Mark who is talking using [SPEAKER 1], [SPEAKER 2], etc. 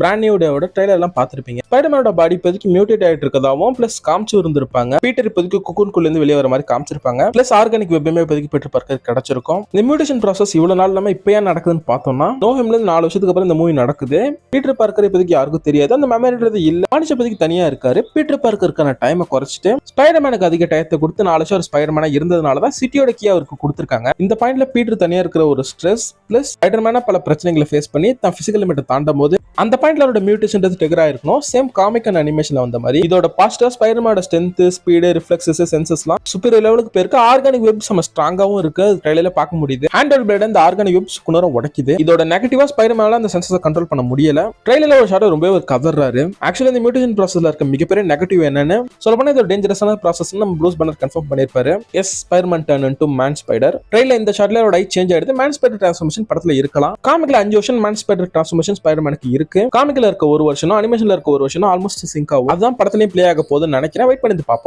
[SPEAKER 1] Brand new டேவோட trailer எல்லாம் பார்த்திருப்பீங்க. ஸ்பைடர்மேனோட பாடி இப்போதைக்கு மியூட்டேட் ஆயிட்டு இருக்கதாவும் பிளஸ் காமிச்சு இருந்திருப்பாங்க. பீட்டர் இப்போதைக்கு குக்கூன்குள்ள இருந்து வெளியே வர மாதிரி காமிச்சிருப்பாங்க. பிளஸ் ஆர்கானிக் வெப்பமே இப்போதைக்கு பீட்டர் பார்க்கர் கிடைச்சிருக்கும். இந்த மியூட்டேஷன் ப்ராசஸ் இவ்வளவு நாள் நம்ம இப்ப ஏன் நடக்குதுன்னு பார்த்தோம்னா, நோஹெம்ல இருந்து 4 வருஷத்துக்கு அப்புறம் இந்த மூவி நடக்குது. பீட்டர் பார்க்கர் இப்போதைக்கு யாருக்கும் தெரியாது, அந்த மெமரின்றது இல்ல. மனுஷ இப்போதைக்கு தனியா இருக்காரு. பீட்டர் பார்க்கருக்கான டைமை குறைச்சிட்டு ஸ்பைடர்மேனுக்கு அதிக டயத்தை கொடுத்து 4 வருஷம் ஒரு ஸ்பைடர்மேனா இருந்ததுனால தான் சிட்டியோட கீ அவருக்கு கொடுத்திருக்காங்க. இந்த பாயிண்ட்ல பீட்டர் தனியா இருக்கிற ஒரு ஸ்ட்ரெஸ் பிளஸ் ஸ்பைடர்மேனா பல பிரச்சனைகளை ஃபேஸ் பண்ணி தான் பிசிக்கல் லிமிட்டை தாண்டும் போது அந்த பாயிண்ட்ல அவரோட மியூட்டேஷன்றது ட்ரிகர் ஆயிருக்கணும். சேம் காமிக் அண்ட் அனிமேஷன்ல வந்த மாதிரி இதோட பாசிட்டிவ் ஸ்பைடர்மேனோட ஸ்ட்ரென்த், ஸ்பீடு, ரிஃப்ளெக்ஸஸ், சென்சஸ்லாம் சூப்பர் லெவலுக்கு போயிருக்கு. ஆர்கானிக் வெப் நம்ம ஸ்ட்ராங்காவும் இருக்கு. ட்ரைலர்ல பார்க்க முடியுது. ஹேண்டல் பிளேட் அந்த ஆர்கானிக் வெப் சுக்குனர உடைக்குது. இதோட நெகட்டிவா ஸ்பைடர்மேனால அந்த சென்சஸை கண்ட்ரோல் பண்ண முடியல. ட்ரைலர்ல ஒரு ஷாட் ரொம்பவே கவர்றாரு. ஆக்சுவலி இந்த மியூட்டேஷன் ப்ராசஸ்ல இருக்க மிகப்பெரிய நெகட்டிவ் என்னன்னு சொல்லப்போனா இது ஒரு டேஞ்சரஸான ப்ராசஸ் நம்ம ப்ரூஸ் பன்னர் கன்ஃபார்ம் பண்ணிருப்பாரு. Yes Spiderman turn into man spider. ட்ரைலர்ல இந்த ஷாட்ல ஒரு ஐ சேஞ்ச் ஆயிடுது. மேன் ஸ்பைடர் டிரான்ஸ்ஃபர்மேஷன் படத்துல இருக்கலாம். காமிக்ல 5 வருஷம் மேன் ஸ்பைடர் டிரான்ஸ்ஃபர்மேஷன் ஸ்பைடர்மேனுக்கு இருக்கு. காமிக்ல இருக்க 1 வருஷம், அனிமேஷன்ல இருக்க 1 வருஷம் ஆல்மோஸ்ட் சிங்க் ஆகும். அதான் படத்துலயும் பிளே ஆக போகுதுன்னு நினைக்கிறேன். வெயிட் பண்ணி பார்ப்போம்.